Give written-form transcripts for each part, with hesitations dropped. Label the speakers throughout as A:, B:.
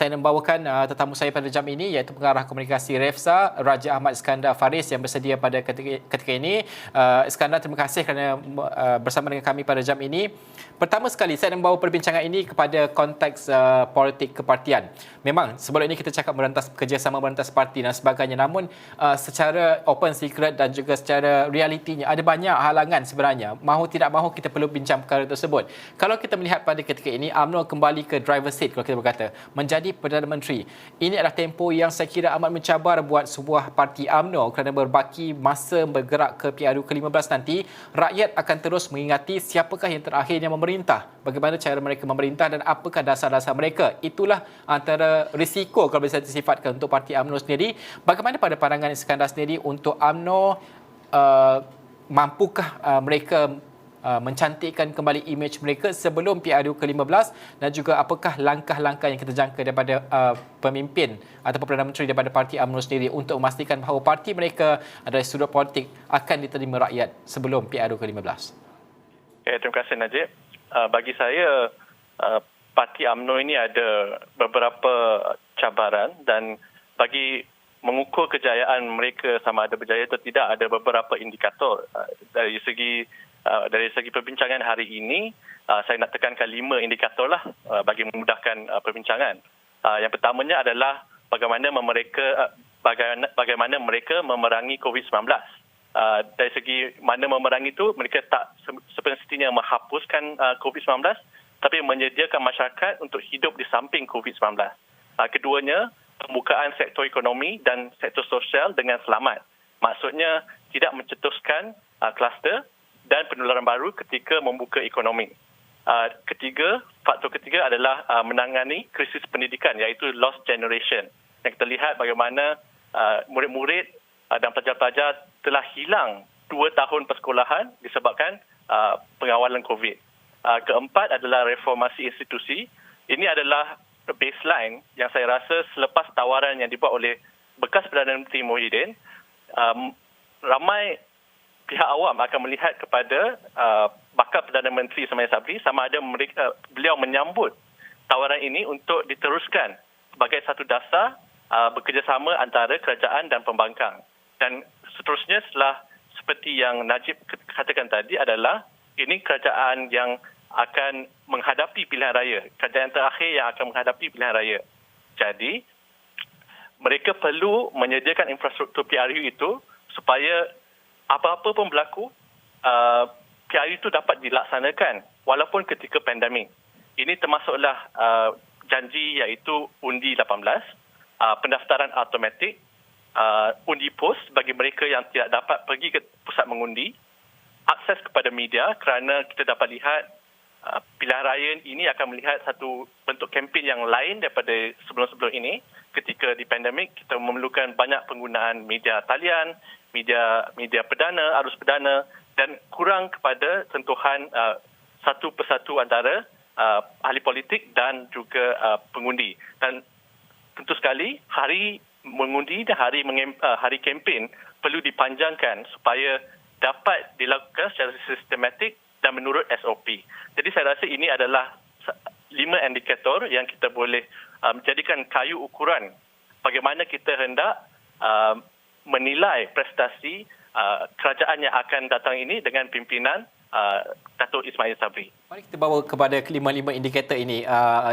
A: Saya nak membawakan tetamu saya pada jam ini iaitu pengarah komunikasi Refsa, Raja Ahmad Iskandar Faris yang bersedia pada ketika ini. Iskandar, terima kasih kerana bersama dengan kami pada jam ini. Pertama sekali, saya nak membawa perbincangan ini kepada konteks politik kepartian. Memang sebelum ini kita cakap kerjasama merentas parti dan sebagainya, namun secara open secret dan juga secara realitinya ada banyak halangan sebenarnya. Mahu tidak mahu kita perlu bincang perkara tersebut. Kalau kita melihat pada ketika ini, UMNO kembali ke driver seat kalau kita berkata, menjadi Perdana Menteri. Ini adalah tempoh yang saya kira amat mencabar buat sebuah parti UMNO kerana berbaki masa bergerak ke PRU ke-15 nanti, rakyat akan terus mengingati siapakah yang terakhirnya memerintah, bagaimana cara mereka memerintah dan apakah dasar-dasar mereka. Itulah antara risiko kalau bisa disifatkan untuk parti UMNO sendiri. Bagaimana pada pandangan Iskandar sendiri untuk UMNO, mampukah mereka mencantikkan kembali imej mereka sebelum PRU ke-15 dan juga apakah langkah-langkah yang kita jangka daripada pemimpin atau Perdana Menteri daripada parti UMNO sendiri untuk memastikan bahawa parti mereka dari sudut politik akan diterima rakyat sebelum PRU ke-15.
B: Okay, terima kasih Najib. Bagi saya, parti UMNO ini ada beberapa cabaran dan bagi mengukur kejayaan mereka sama ada berjaya atau tidak ada beberapa indikator. Dari segi perbincangan hari ini, saya nak tekankan 5 indikator lah bagi memudahkan perbincangan. Yang pertamanya adalah bagaimana mereka memerangi COVID-19. Dari segi mana memerangi itu, mereka tak semestinya menghapuskan COVID-19, tapi menyediakan masyarakat untuk hidup di samping COVID-19. Keduanya, pembukaan sektor ekonomi dan sektor sosial dengan selamat. Maksudnya tidak mencetuskan kluster dan penularan baru ketika membuka ekonomi. Faktor ketiga adalah menangani krisis pendidikan iaitu lost generation. Yang kita lihat bagaimana murid-murid dan pelajar-pelajar telah hilang 2 tahun persekolahan disebabkan pengawalan COVID. Keempat adalah reformasi institusi. Ini adalah baseline yang saya rasa selepas tawaran yang dibuat oleh bekas Perdana Menteri Muhyiddin, ramai pihak awam akan melihat kepada bakal Perdana Menteri Ismail Sabri sama ada beliau menyambut tawaran ini untuk diteruskan sebagai satu dasar bekerjasama antara kerajaan dan pembangkang. Dan seterusnya seperti yang Najib katakan tadi adalah ini kerajaan yang akan menghadapi pilihan raya. Kerajaan terakhir yang akan menghadapi pilihan raya. Jadi, mereka perlu menyediakan infrastruktur PRU itu supaya apa-apa pun berlaku, PRU itu dapat dilaksanakan walaupun ketika pandemik. Ini termasuklah janji iaitu undi 18, pendaftaran automatik, undi pos bagi mereka yang tidak dapat pergi ke pusat mengundi, akses kepada media kerana kita dapat lihat pilihan raya ini akan melihat satu bentuk kempen yang lain daripada sebelum-sebelum ini. Ketika di pandemik, kita memerlukan banyak penggunaan media talian, media perdana, arus perdana dan kurang kepada sentuhan satu persatu antara ahli politik dan juga pengundi. Dan tentu sekali, hari mengundi dan hari kempen perlu dipanjangkan supaya dapat dilakukan secara sistematik dan menurut SOP. Jadi saya rasa ini adalah 5 indikator yang kita boleh menjadikan kayu ukuran bagaimana kita hendak menilai prestasi kerajaan yang akan datang ini dengan pimpinan Datuk Ismail Sabri.
A: Mari kita bawa kepada 5 indikator ini,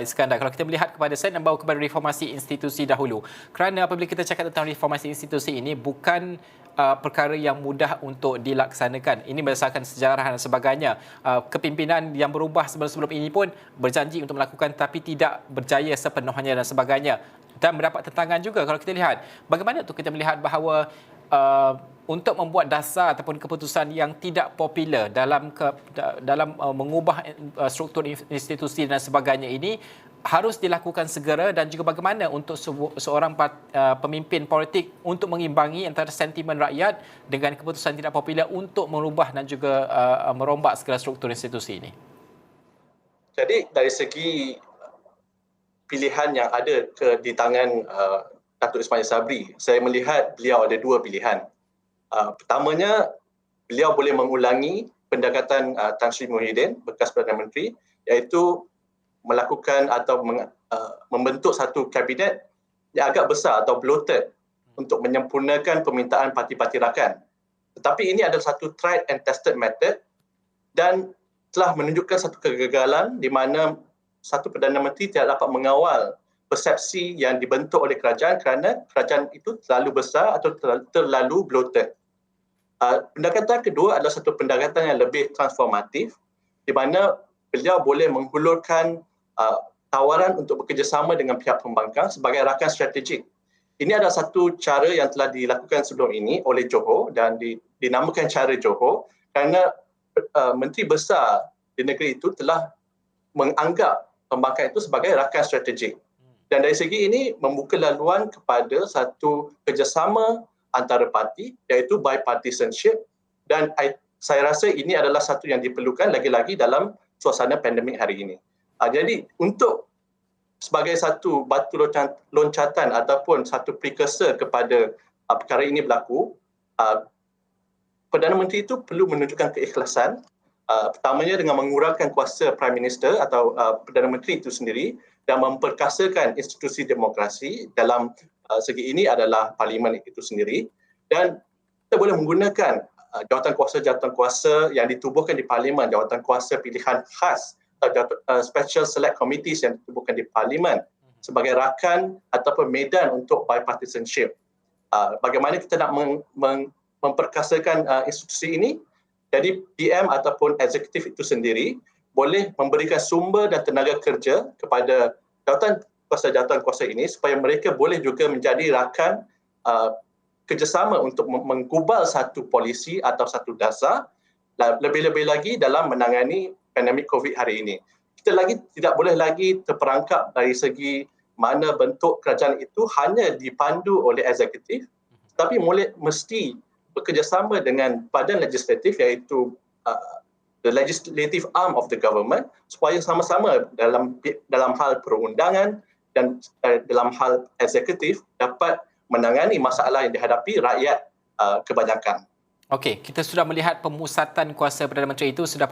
A: Iskandar. Kalau kita melihat kepada, saya nak bawa kepada reformasi institusi dahulu. Kerana apabila kita cakap tentang reformasi institusi ini, bukan perkara yang mudah untuk dilaksanakan. Ini berdasarkan sejarah dan sebagainya. Kepimpinan yang berubah sebelum-sebelum ini pun berjanji untuk melakukan tapi tidak berjaya sepenuhnya dan sebagainya. Dan mendapat tentangan juga kalau kita lihat. Bagaimana tu kita melihat bahawa untuk membuat dasar ataupun keputusan yang tidak popular dalam mengubah struktur institusi dan sebagainya ini harus dilakukan segera, dan juga bagaimana untuk seorang pemimpin politik untuk mengimbangi antara sentimen rakyat dengan keputusan tidak popular untuk merubah dan juga merombak segala struktur institusi ini.
C: Jadi dari segi pilihan yang ada di tangan Datuk Ismail Sabri, saya melihat beliau ada 2 pilihan. Pertamanya, beliau boleh mengulangi pendekatan Tan Sri Muhyiddin, bekas Perdana Menteri, iaitu melakukan atau membentuk satu kabinet yang agak besar atau bloated untuk menyempurnakan permintaan parti-parti rakan. Tetapi ini adalah satu tried and tested method dan telah menunjukkan satu kegagalan di mana satu Perdana Menteri tidak dapat mengawal persepsi yang dibentuk oleh kerajaan kerana kerajaan itu terlalu besar atau terlalu bloated. Pendekatan kedua adalah satu pendekatan yang lebih transformatif di mana beliau boleh menghulurkan tawaran untuk bekerjasama dengan pihak pembangkang sebagai rakan strategik. Ini adalah satu cara yang telah dilakukan sebelum ini oleh Johor dan dinamakan cara Johor kerana menteri besar di negeri itu telah menganggap pembangkang itu sebagai rakan strategik. Dan dari segi ini membuka laluan kepada satu kerjasama antara parti iaitu bipartisanship dan saya rasa ini adalah satu yang diperlukan lagi-lagi dalam suasana pandemik hari ini. Jadi untuk sebagai satu batu loncatan ataupun satu precursor kepada perkara ini berlaku, Perdana Menteri itu perlu menunjukkan keikhlasan, pertamanya dengan mengurangkan kuasa Prime Minister atau Perdana Menteri itu sendiri dan memperkasakan institusi demokrasi dalam segi ini adalah Parlimen itu sendiri, dan kita boleh menggunakan jawatan kuasa yang ditubuhkan di Parlimen, jawatan kuasa pilihan khas, special select committees yang ditubuhkan di Parlimen sebagai rakan ataupun medan untuk bipartisanship. Bagaimana kita nak memperkasakan institusi ini? Jadi PM ataupun eksekutif itu sendiri boleh memberikan sumber dan tenaga kerja kepada jawatan kuasa ini supaya mereka boleh juga menjadi rakan kerjasama untuk menggubal satu polisi atau satu dasar, lebih-lebih lagi dalam menangani pandemik COVID hari ini. Kita tidak boleh lagi terperangkap dari segi mana bentuk kerajaan itu hanya dipandu oleh eksekutif, tapi mesti bekerjasama dengan badan legislatif iaitu the legislative arm of the government supaya sama-sama dalam hal perundangan dan dalam hal eksekutif dapat menangani masalah yang dihadapi rakyat kebanyakan.
A: Okey, kita sudah melihat pemusatan kuasa Perdana Menteri itu sudah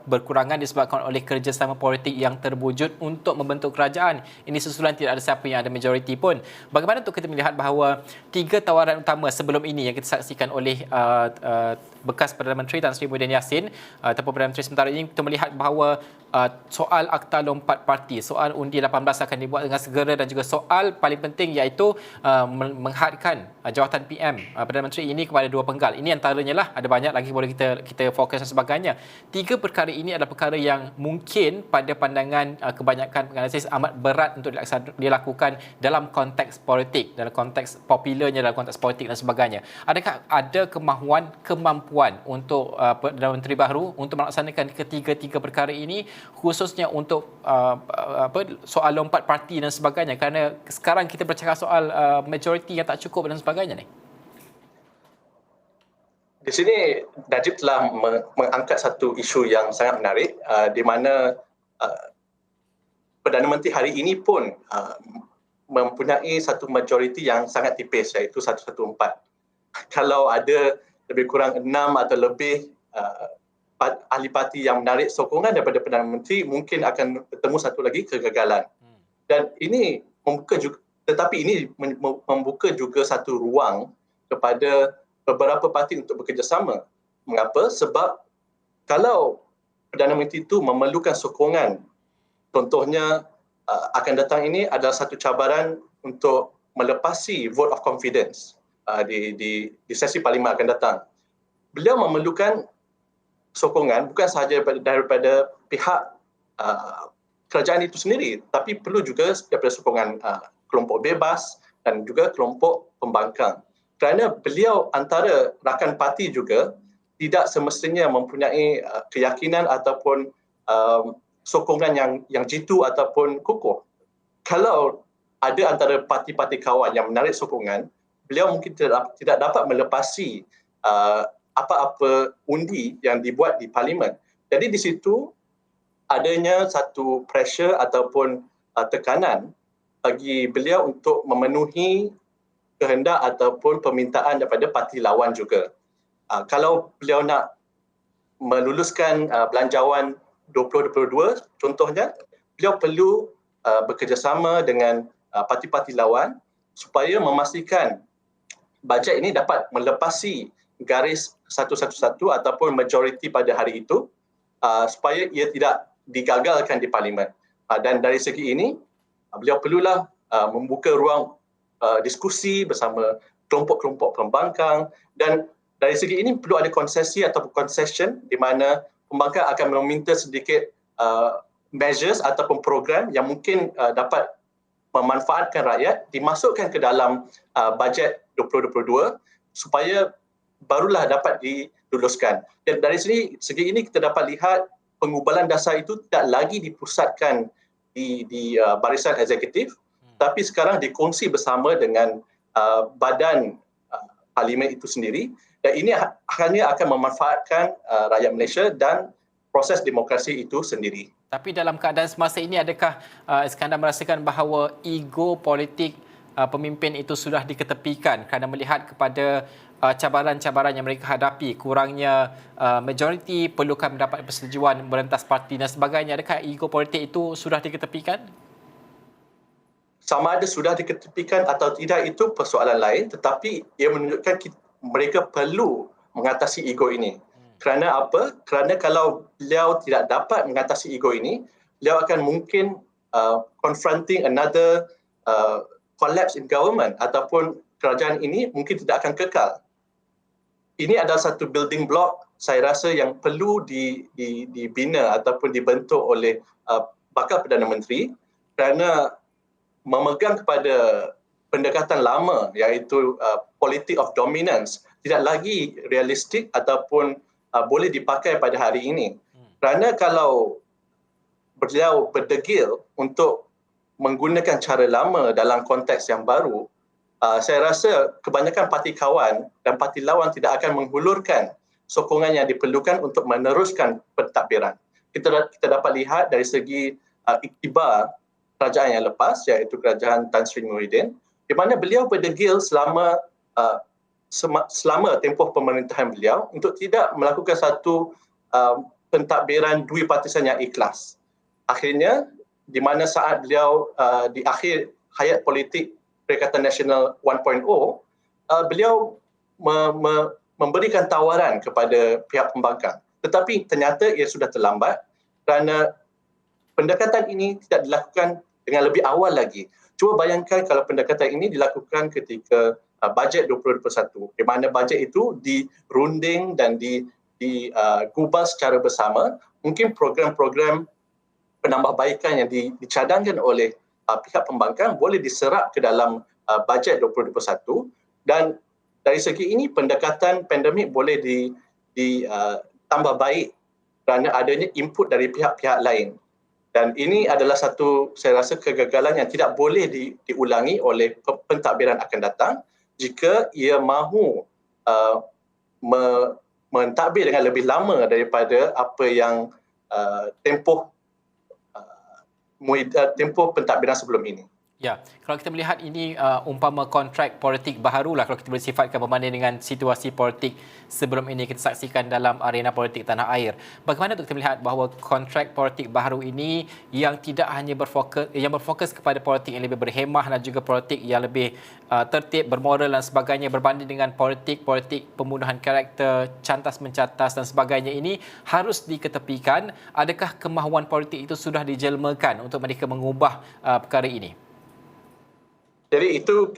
A: berkurangan disebabkan oleh kerjasama politik yang terwujud untuk membentuk kerajaan. Ini susulan tidak ada siapa yang ada majoriti pun. Bagaimana untuk kita melihat bahawa 3 tawaran utama sebelum ini yang kita saksikan oleh bekas Perdana Menteri Tan Sri Muhyiddin Yassin ataupun Perdana Menteri sementara ini, kita melihat bahawa soal Akta Lompat Parti, soal undi 18 akan dibuat dengan segera dan juga soal paling penting iaitu menghadkan jawatan PM Perdana Menteri ini kepada 2 penggal. Ini antaranya lah, ada banyak lagi boleh kita fokus dan sebagainya. 3 perkara ini adalah perkara yang mungkin pada pandangan kebanyakan penganalisis amat berat untuk dilakukan dalam konteks politik, dalam konteks popularnya, dalam konteks politik dan sebagainya. Adakah ada kemampuan untuk Perdana Menteri baru untuk melaksanakan ketiga-tiga perkara ini, khususnya untuk soal lompat parti dan sebagainya, kerana sekarang kita bercakap soal majoriti yang tak cukup dan sebagainya ni?
C: Di sini Najib telah mengangkat satu isu yang sangat menarik di mana Perdana Menteri hari ini pun mempunyai satu majoriti yang sangat tipis iaitu 114. Kalau ada lebih kurang 6 atau lebih ahli parti yang menarik sokongan daripada Perdana Menteri, mungkin akan bertemu satu lagi kegagalan. Dan ini membuka juga satu ruang kepada beberapa parti untuk bekerjasama. Mengapa? Sebab kalau Perdana Menteri itu memerlukan sokongan, contohnya akan datang ini adalah satu cabaran untuk melepasi vote of confidence di sesi Parlimen akan datang. Beliau memerlukan sokongan bukan sahaja daripada pihak kerajaan itu sendiri, tapi perlu juga daripada sokongan kelompok bebas dan juga kelompok pembangkang. Kerana beliau antara rakan parti juga tidak semestinya mempunyai keyakinan ataupun sokongan yang jitu ataupun kukuh. Kalau ada antara parti-parti kawan yang menarik sokongan, beliau mungkin tidak dapat melepasi apa-apa undi yang dibuat di Parlimen. Jadi di situ adanya satu pressure ataupun tekanan bagi beliau untuk memenuhi kehendak ataupun permintaan daripada parti lawan juga. Kalau beliau nak meluluskan belanjawan 2022 contohnya, beliau perlu bekerjasama dengan parti-parti lawan supaya memastikan bajet ini dapat melepasi garis 111 ataupun majoriti pada hari itu supaya ia tidak digagalkan di parlimen. Dan dari segi ini, beliau perlulah membuka ruang diskusi bersama kelompok-kelompok pembangkang, dan dari segi ini perlu ada konsesi atau concession di mana pembangkang akan meminta sedikit measures ataupun program yang mungkin dapat memanfaatkan rakyat dimasukkan ke dalam bajet 2022 supaya barulah dapat diluluskan. Dan dari segi ini kita dapat lihat pengubalan dasar itu tidak lagi dipusatkan di barisan eksekutif, tapi sekarang dikongsi bersama dengan badan parlimen itu sendiri, dan ini hanya akan memanfaatkan rakyat Malaysia dan proses demokrasi itu sendiri.
A: Tapi dalam keadaan semasa ini, adakah Iskandar merasakan bahawa ego politik pemimpin itu sudah diketepikan kerana melihat kepada cabaran-cabaran yang mereka hadapi, kurangnya majoriti, perlukan mendapat persetujuan merentas parti dan sebagainya? Adakah ego politik itu sudah diketepikan?
C: Sama ada sudah diketepikan atau tidak itu persoalan lain, tetapi ia menunjukkan mereka perlu mengatasi ego ini. Kerana apa? Kerana kalau beliau tidak dapat mengatasi ego ini, beliau akan mungkin confronting another collapse in government, ataupun kerajaan ini mungkin tidak akan kekal. Ini adalah satu building block saya rasa yang perlu dibina ataupun dibentuk oleh bakal Perdana Menteri, kerana memegang kepada pendekatan lama iaitu politik of dominance tidak lagi realistik ataupun boleh dipakai pada hari ini. Kerana kalau beliau berdegil untuk menggunakan cara lama dalam konteks yang baru, saya rasa kebanyakan parti kawan dan parti lawan tidak akan menghulurkan sokongan yang diperlukan untuk meneruskan pentadbiran. Kita dapat lihat dari segi iktibar kerajaan yang lepas, iaitu kerajaan Tan Sri Muhyiddin, di mana beliau berdegil selama tempoh pemerintahan beliau untuk tidak melakukan satu pentadbiran dui partisan yang ikhlas. Akhirnya, di mana saat beliau di akhir hayat politik Perikatan Nasional 1.0, beliau memberikan tawaran kepada pihak pembangkang. Tetapi ternyata ia sudah terlambat kerana pendekatan ini tidak dilakukan dengan lebih awal lagi. Cuba bayangkan kalau pendekatan ini dilakukan ketika bajet 2021, di mana bajet itu dirunding dan digubal secara bersama, mungkin program-program penambahbaikan yang dicadangkan oleh pihak pembangkang boleh diserap ke dalam bajet 2021, dan dari segi ini pendekatan pandemik boleh ditambah baik kerana adanya input dari pihak-pihak lain. Dan ini adalah satu, saya rasa, kegagalan yang tidak boleh diulangi oleh pentadbiran akan datang jika ia mahu mentadbir dengan lebih lama daripada apa yang tempoh pentadbiran sebelum ini.
A: Ya, kalau kita melihat ini umpama kontrak politik baharulah kalau kita boleh sifatkan berbanding dengan situasi politik sebelum ini kita saksikan dalam arena politik tanah air. Bagaimana untuk kita melihat bahawa kontrak politik baharu ini yang tidak hanya berfokus kepada politik yang lebih berhemah dan juga politik yang lebih tertib, bermoral dan sebagainya berbanding dengan politik pembunuhan karakter, cantas mencatas dan sebagainya ini harus diketepikan. Adakah kemahuan politik itu sudah dijelmakan untuk mereka mengubah perkara ini?
C: Jadi itu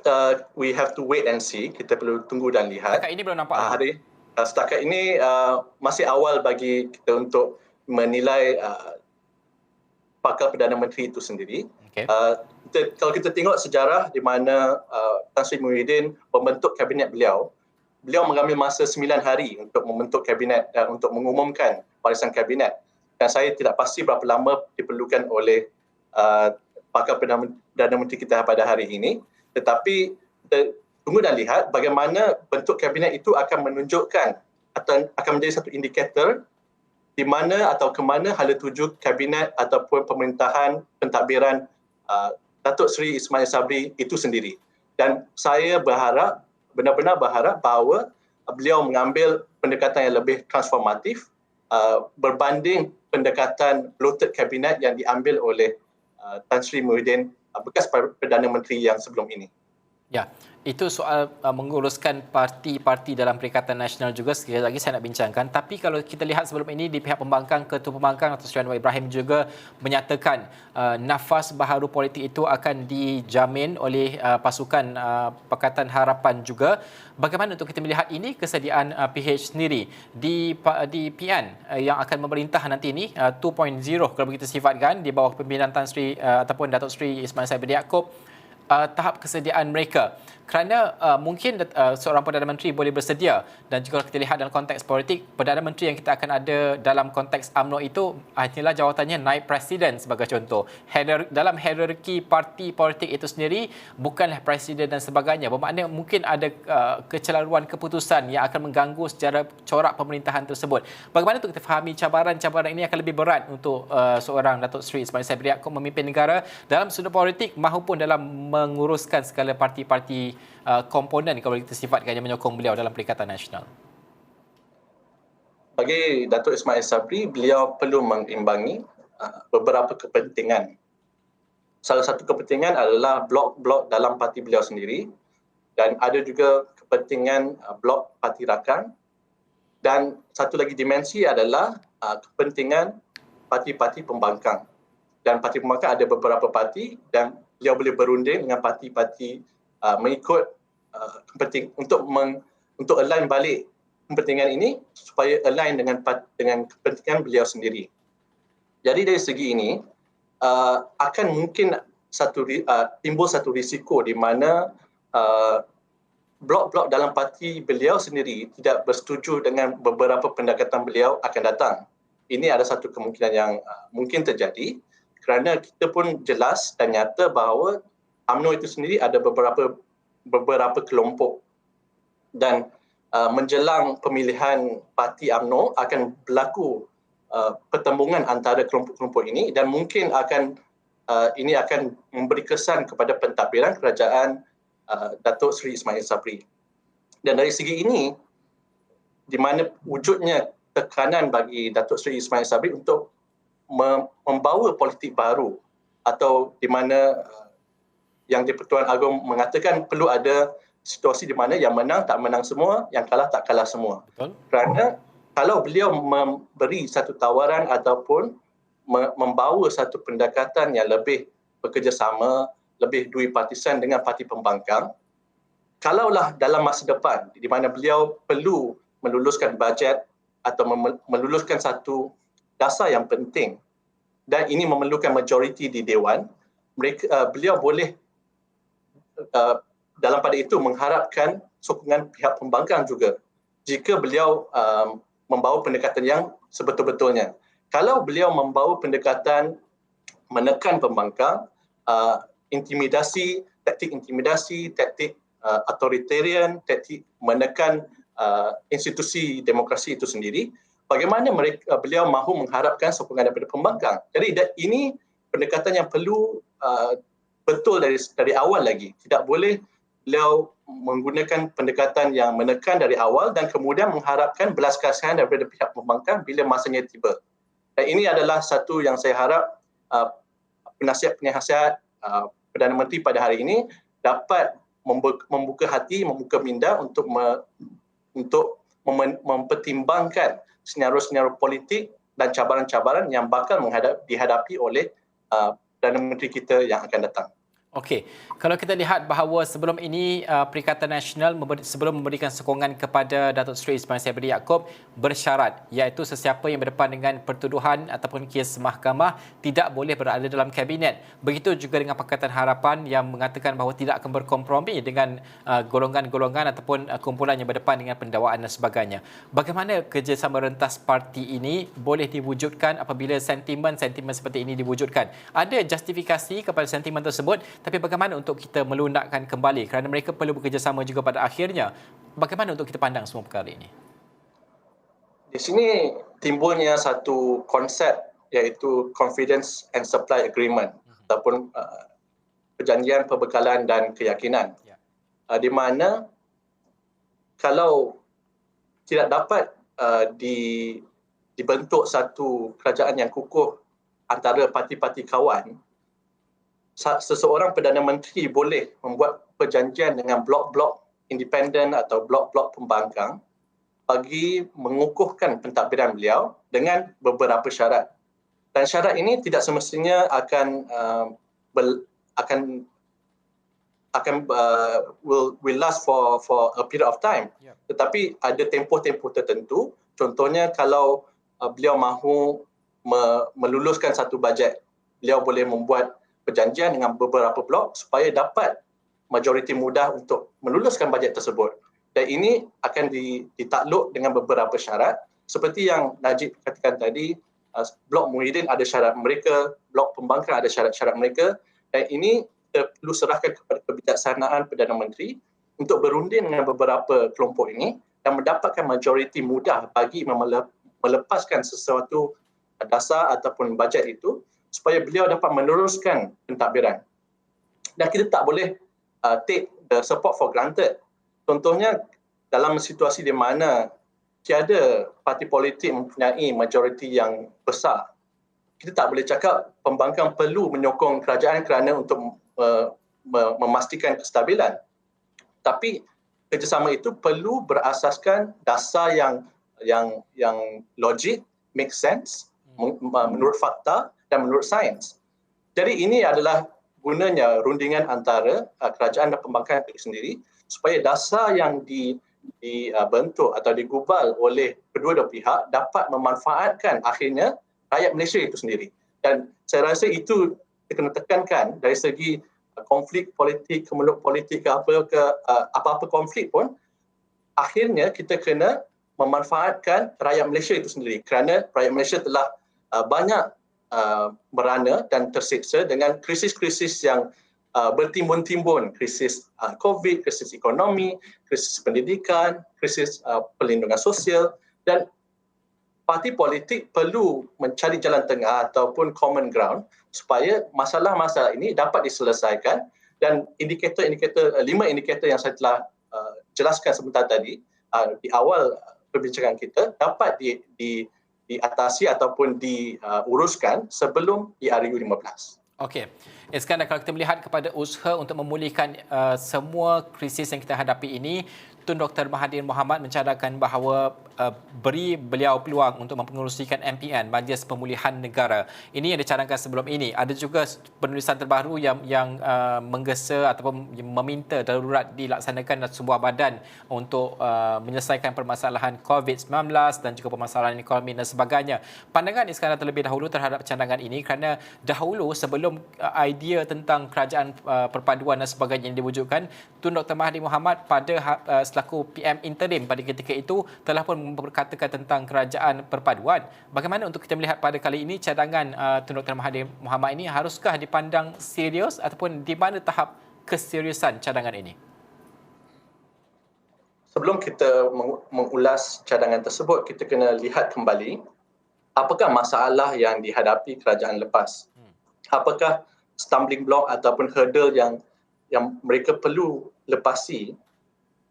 C: we have to wait and see. Kita perlu tunggu dan lihat.
A: Setakat ini belum nampak.
C: Setakat ini masih awal bagi kita untuk menilai bakal Perdana Menteri itu sendiri. Okay. Kalau kita tengok sejarah di mana Tan Sri Muhyiddin membentuk kabinet beliau mengambil masa 9 hari untuk membentuk kabinet dan untuk mengumumkan barisan kabinet. Dan saya tidak pasti berapa lama diperlukan oleh bakal Perdana Menteri kita pada hari ini, tetapi kita tunggu dan lihat bagaimana bentuk kabinet itu akan menunjukkan atau akan menjadi satu indikator di mana atau ke mana hala tuju kabinet ataupun pemerintahan pentadbiran Datuk Seri Ismail Sabri itu sendiri. Dan saya benar-benar berharap bahawa beliau mengambil pendekatan yang lebih transformatif berbanding pendekatan bloated kabinet yang diambil oleh Tan Sri Muhyiddin, bekas Perdana Menteri yang sebelum ini.
A: Ya, itu soal menguruskan parti-parti dalam Perikatan Nasional juga sekali lagi saya nak bincangkan. Tapi kalau kita lihat sebelum ini di pihak pembangkang, Ketua Pembangkang Dr. Sri Anwar Ibrahim juga menyatakan nafas baharu politik itu akan dijamin oleh pasukan Pakatan Harapan juga. Bagaimana untuk kita melihat ini kesediaan PH sendiri di PN yang akan memerintah nanti ini 2.0 kalau kita sifatkan di bawah pimpinan Tan Sri ataupun Datuk Seri Ismail Sabri Yaakob, tahap kesediaan mereka kerana mungkin seorang Perdana Menteri boleh bersedia, dan juga kita lihat dalam konteks politik, Perdana Menteri yang kita akan ada dalam konteks UMNO itu inilah jawatannya naib presiden sebagai contoh. Dalam hierarki parti politik itu sendiri bukanlah presiden dan sebagainya, bermakna mungkin ada kecelaruan keputusan yang akan mengganggu secara corak pemerintahan tersebut. Bagaimana untuk kita fahami cabaran-cabaran ini akan lebih berat untuk seorang Datuk Seri Ismail Sabri Yaakob memimpin negara dalam sudut politik maupun dalam menguruskan segala parti-parti komponen kalau kita sifatkan yang menyokong beliau dalam Perikatan Nasional?
C: Bagi Datuk Ismail Sabri, beliau perlu mengimbangi beberapa kepentingan. Salah satu kepentingan adalah blok-blok dalam parti beliau sendiri, dan ada juga kepentingan blok parti rakan, dan satu lagi dimensi adalah kepentingan parti-parti pembangkang. Dan parti pembangkang ada beberapa parti dan beliau boleh berunding dengan parti-parti mengikut kepenting untuk align balik kepentingan ini supaya align dengan kepentingan beliau sendiri. Jadi dari segi ini akan mungkin timbul satu risiko di mana blok-blok dalam parti beliau sendiri tidak bersetuju dengan beberapa pendekatan beliau akan datang. Ini ada satu kemungkinan yang mungkin terjadi kerana kita pun jelas dan nyata bahawa UMNO itu sendiri ada beberapa kelompok, dan menjelang pemilihan parti UMNO akan berlaku pertembungan antara kelompok-kelompok ini, dan mungkin ini akan memberi kesan kepada pentadbiran kerajaan Datuk Seri Ismail Sabri. Dan dari segi ini, di mana wujudnya tekanan bagi Datuk Seri Ismail Sabri untuk membawa politik baru, atau di mana yang di-Pertuan Agong mengatakan perlu ada situasi di mana yang menang tak menang semua, yang kalah tak kalah semua.
A: Betul.
C: Kerana kalau beliau memberi satu tawaran ataupun membawa satu pendekatan yang lebih bekerjasama, lebih duipartisan dengan parti pembangkang, kalaulah dalam masa depan di mana beliau perlu meluluskan bajet atau meluluskan satu dasar yang penting dan ini memerlukan majoriti di Dewan, beliau boleh dalam pada itu mengharapkan sokongan pihak pembangkang juga jika beliau membawa pendekatan yang sebetul-betulnya. Kalau beliau membawa pendekatan menekan pembangkang, taktik intimidasi, taktik authoritarian, taktik menekan institusi demokrasi itu sendiri, bagaimana beliau mahu mengharapkan sokongan daripada pembangkang. Jadi ini pendekatan yang perlu betul dari awal lagi. Tidak boleh beliau menggunakan pendekatan yang menekan dari awal dan kemudian mengharapkan belas kasihan daripada pihak pembangkang bila masanya tiba. Dan ini adalah satu yang saya harap penasihat-penasihat Perdana Menteri pada hari ini dapat membuka hati, membuka minda untuk mempertimbangkan senario-senario politik dan cabaran-cabaran yang bakal dihadapi oleh Perdana Menteri kita yang akan datang.
A: Okey, kalau kita lihat bahawa sebelum ini Perikatan Nasional sebelum memberikan sokongan kepada Datuk Seri Ismail Sabri Yaakob bersyarat, iaitu sesiapa yang berdepan dengan pertuduhan ataupun kes mahkamah tidak boleh berada dalam kabinet. Begitu juga dengan Pakatan Harapan yang mengatakan bahawa tidak akan berkompromi dengan golongan-golongan ataupun kumpulan yang berdepan dengan pendakwaan dan sebagainya. Bagaimana kerjasama rentas parti ini boleh diwujudkan apabila sentimen-sentimen seperti ini diwujudkan? Ada justifikasi kepada sentimen tersebut, tapi bagaimana untuk kita melunakkan kembali kerana mereka perlu bekerjasama juga pada akhirnya. Bagaimana untuk kita pandang semua perkara ini?
C: Di sini timbulnya satu konsep iaitu Confidence and Supply Agreement ataupun perjanjian perbekalan dan keyakinan. Di mana kalau tidak dapat dibentuk satu kerajaan yang kukuh antara parti-parti kawan, seseorang Perdana Menteri boleh membuat perjanjian dengan blok-blok independen atau blok-blok pembangkang bagi mengukuhkan pentadbiran beliau dengan beberapa syarat. Dan syarat ini tidak semestinya will last for a period of time. Tetapi ada tempoh-tempoh tertentu. Contohnya kalau beliau mahu meluluskan satu bajet, beliau boleh membuat perjanjian dengan beberapa blok supaya dapat majoriti mudah untuk meluluskan bajet tersebut. Dan ini akan ditakluk dengan beberapa syarat. Seperti yang Najib katakan tadi, blok Muhyiddin ada syarat mereka, blok pembangkang ada syarat-syarat mereka, dan ini perlu serahkan kepada kebijaksanaan Perdana Menteri untuk berunding dengan beberapa kelompok ini dan mendapatkan majoriti mudah bagi melepaskan sesuatu dasar ataupun bajet itu supaya beliau dapat meneruskan pentadbiran. Dan kita tak boleh take the support for granted. Contohnya dalam situasi di mana tiada parti politik mempunyai majoriti yang besar, kita tak boleh cakap pembangkang perlu menyokong kerajaan kerana untuk memastikan kestabilan. Tapi kerjasama itu perlu berasaskan dasar yang logik, make sense, menurut fakta dan menurut sains. Jadi ini adalah gunanya rundingan antara kerajaan dan pembangkang itu sendiri supaya dasar yang dibentuk atau digubal oleh kedua-dua pihak dapat memanfaatkan akhirnya rakyat Malaysia itu sendiri. Dan saya rasa itu kena tekankan dari segi konflik politik, kemeluk politik ke apa-apa konflik pun, akhirnya kita kena memanfaatkan rakyat Malaysia itu sendiri kerana rakyat Malaysia telah banyak merana dan tersiksa dengan krisis-krisis yang bertimbun-timbun, krisis COVID, krisis ekonomi, krisis pendidikan, krisis perlindungan sosial, dan parti politik perlu mencari jalan tengah ataupun common ground supaya masalah-masalah ini dapat diselesaikan dan lima indikator yang saya telah jelaskan sebentar tadi di awal perbincangan kita dapat diatasi ataupun diuruskan sebelum di RU15.
A: Okey. Iskandar, kalau kita melihat kepada usaha untuk memulihkan semua krisis yang kita hadapi ini, Tun Dr. Mahathir Mohamad mencadangkan bahawa beri beliau peluang untuk mempengerusikan MPN, Majlis Pemulihan Negara. Ini yang dicadangkan sebelum ini. Ada juga penulisan terbaru yang menggesa ataupun meminta darurat dilaksanakan sebuah badan untuk menyelesaikan permasalahan COVID-19 dan juga permasalahan ekonomi dan sebagainya. Pandangan Iskandar terlebih dahulu terhadap cadangan ini kerana dahulu sebelum idea tentang kerajaan perpaduan dan sebagainya yang diwujudkan, Tun Dr. Mahathir Mohamad pada selaku PM interim pada ketika itu telah pun berkatakan tentang kerajaan perpaduan. Bagaimana untuk kita melihat pada kali ini cadangan Tun Dr. Mahathir Mohamad ini haruskah dipandang serius ataupun di mana tahap keseriusan cadangan ini?
C: Sebelum kita mengulas cadangan tersebut, kita kena lihat kembali apakah masalah yang dihadapi kerajaan lepas. Apakah stumbling block ataupun hurdle yang mereka perlu lepasi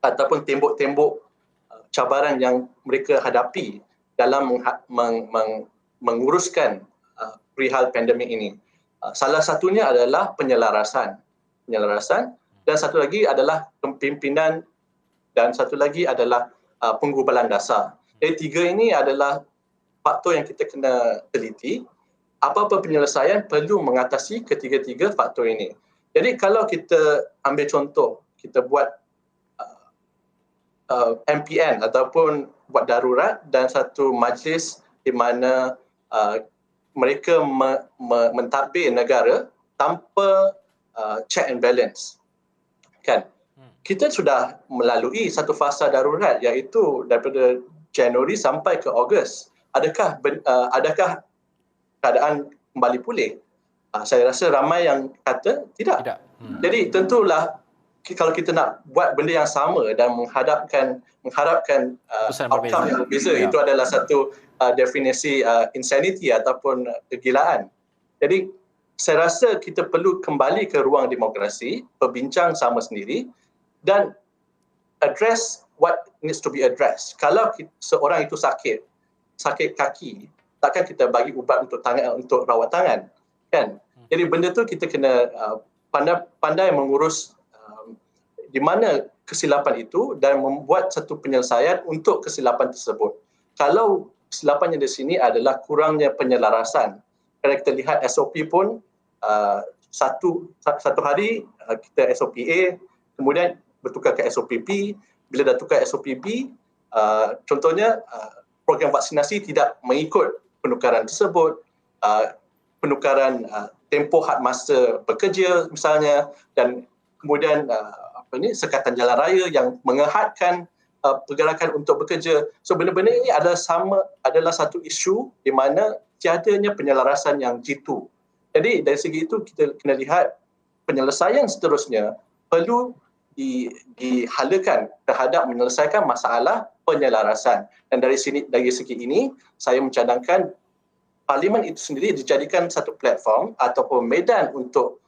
C: ataupun tembok-tembok cabaran yang mereka hadapi dalam menguruskan perihal pandemik ini. Salah satunya adalah penyelarasan dan satu lagi adalah kepimpinan dan satu lagi adalah penggubalan dasar. Jadi tiga ini adalah faktor yang kita kena teliti. Apa-apa penyelesaian perlu mengatasi ketiga-tiga faktor ini. Jadi kalau kita ambil contoh, kita buat MPN ataupun buat darurat dan satu majlis di mana mereka mentadbir negara tanpa check and balance. Kan? Kita sudah melalui satu fasa darurat iaitu daripada Januari sampai ke Ogos. Adakah keadaan kembali pulih? Saya rasa ramai yang kata tidak. Jadi tentulah kalau kita nak buat benda yang sama dan mengharapkan outcome yang berbeza, itu adalah satu definisi insanity ataupun kegilaan. Jadi saya rasa kita perlu kembali ke ruang demokrasi, berbincang sama sendiri dan address what needs to be addressed. Kalau seorang itu sakit kaki, takkan kita bagi ubat untuk rawat tangan, kan? Jadi benda tu kita kena pandai mengurus di mana kesilapan itu dan membuat satu penyelesaian untuk kesilapan tersebut. Kalau kesilapannya di sini adalah kurangnya penyelarasan. Kalau kita lihat SOP pun satu hari kita SOP A, kemudian bertukar ke SOP B. Bila dah tukar SOP B, contohnya program vaksinasi tidak mengikut penukaran tersebut, penukaran tempoh had masa bekerja misalnya, dan kemudian sekatan jalan raya yang menghadkan pergerakan untuk bekerja. So benda-benda ini adalah satu isu di mana tiadanya penyelarasan yang jitu. Jadi dari segi itu kita kena lihat penyelesaian seterusnya perlu dihalakan terhadap menyelesaikan masalah penyelarasan. Dan dari segi ini saya mencadangkan Parlimen itu sendiri dijadikan satu platform ataupun medan untuk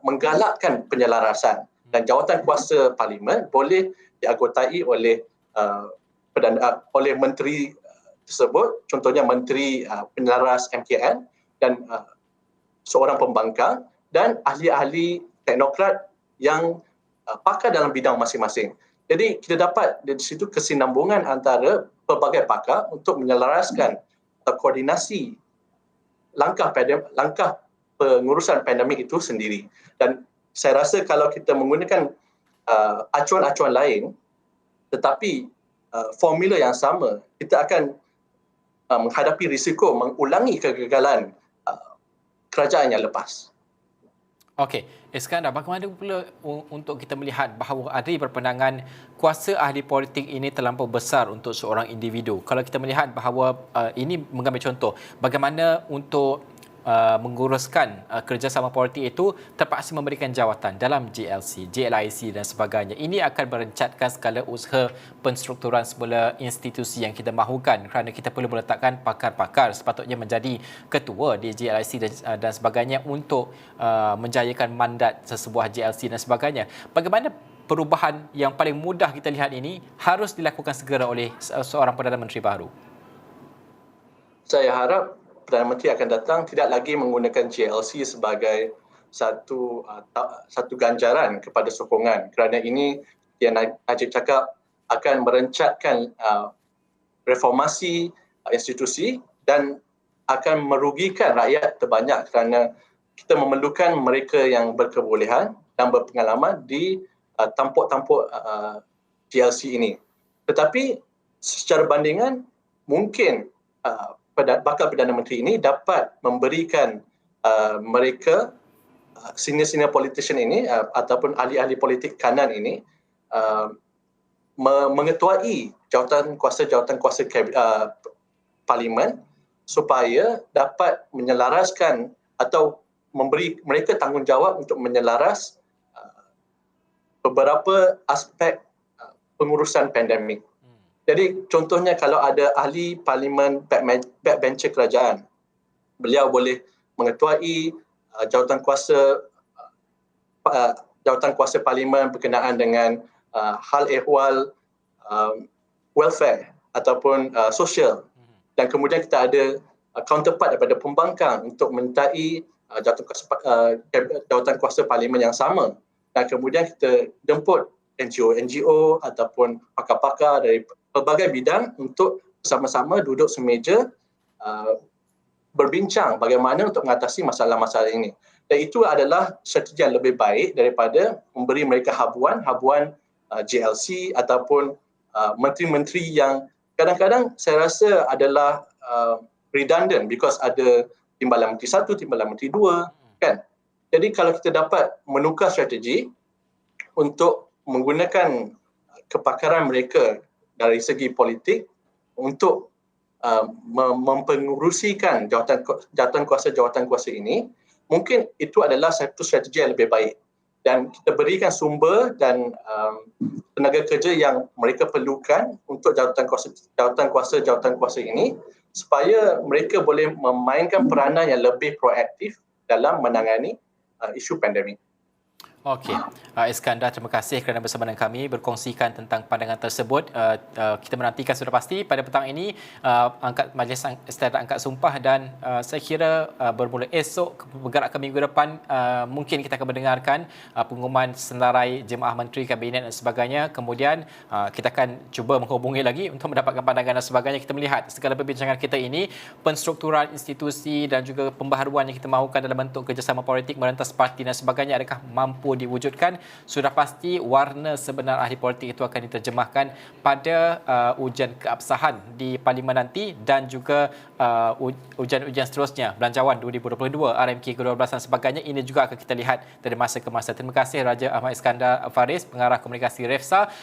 C: menggalakkan penyelarasan. Dan jawatan kuasa Parlimen boleh dianggotai oleh oleh menteri tersebut, contohnya menteri penyelaras MKN dan seorang pembangkang dan ahli-ahli teknokrat yang pakar dalam bidang masing-masing. Jadi kita dapat di situ kesinambungan antara pelbagai pakar untuk menyelaraskan koordinasi langkah pengurusan pandemik itu sendiri. Dan saya rasa kalau kita menggunakan acuan-acuan lain tetapi formula yang sama, kita akan menghadapi risiko mengulangi kegagalan kerajaan yang lepas.
A: Okey, Iskandar, bagaimana pula untuk kita melihat bahawa ada berpandangan kuasa ahli politik ini terlampau besar untuk seorang individu? Kalau kita melihat bahawa ini mengambil contoh, bagaimana untuk menguruskan kerjasama politik itu terpaksa memberikan jawatan dalam JLC, JLIC dan sebagainya. Ini akan merencatkan segala usaha penstrukturan semula institusi yang kita mahukan, kerana kita perlu meletakkan pakar-pakar sepatutnya menjadi ketua di JLIC dan sebagainya untuk menjayakan mandat sesebuah JLC dan sebagainya. Bagaimana perubahan yang paling mudah kita lihat ini harus dilakukan segera oleh seorang Perdana Menteri baru?
C: Saya harap Perdana Menteri akan datang tidak lagi menggunakan JLC sebagai satu ganjaran kepada sokongan, kerana ini yang Najib cakap akan merencatkan reformasi institusi dan akan merugikan rakyat terbanyak, kerana kita memerlukan mereka yang berkebolehan dan berpengalaman di tampuk-tampuk JLC ini. Tetapi secara bandingan mungkin bakal Perdana Menteri ini dapat memberikan mereka senior-senior politician ini ataupun ahli-ahli politik kanan ini mengetuai jawatan kuasa Parlimen supaya dapat menyelaraskan atau memberi mereka tanggungjawab untuk menyelaras beberapa aspek pengurusan pandemik. Jadi contohnya kalau ada ahli Parlimen backbencher kerajaan, beliau boleh mengetuai jawatan kuasa Parlimen berkenaan dengan hal ehwal welfare ataupun sosial. Dan kemudian kita ada counterpart daripada pembangkang untuk memintai jawatan kuasa Parlimen yang sama. Dan kemudian kita jemput NGO ataupun pakar-pakar dari pelbagai bidang untuk bersama-sama duduk semeja berbincang bagaimana untuk mengatasi masalah-masalah ini. Dan itu adalah strategi yang lebih baik daripada memberi mereka habuan JLC ataupun menteri-menteri yang kadang-kadang saya rasa adalah redundant because ada timbalan menteri satu, timbalan menteri dua, kan? Jadi kalau kita dapat menukar strategi untuk menggunakan kepakaran mereka dari segi politik untuk mempengurusikan jawatan kuasa ini, mungkin itu adalah satu strategi yang lebih baik. Dan kita berikan sumber dan tenaga kerja yang mereka perlukan untuk jawatan kuasa ini supaya mereka boleh memainkan peranan yang lebih proaktif dalam menangani isu pandemik.
A: Okey, Iskandar, terima kasih kerana bersama dengan kami berkongsikan tentang pandangan tersebut. Kita menantikan sudah pasti pada petang ini Majlis Istiadat Angkat Sumpah dan saya kira bermula esok bergerak ke minggu depan mungkin kita akan mendengarkan pengumuman senarai jemaah menteri, kabinet dan sebagainya. Kemudian kita akan cuba menghubungi lagi untuk mendapatkan pandangan dan sebagainya. Kita melihat segala perbincangan kita ini, penstrukturan institusi dan juga pembaharuan yang kita mahukan dalam bentuk kerjasama politik merentas parti dan sebagainya, adakah mampu diwujudkan? Sudah pasti warna sebenar ahli politik itu akan diterjemahkan pada ujian keabsahan di Parlimen nanti dan juga ujian-ujian seterusnya, Belanjawan 2022, RMK ke-12 dan sebagainya. Ini juga akan kita lihat dari masa ke masa. Terima kasih Raja Ahmad Iskandar Faris, Pengarah Komunikasi Refsa.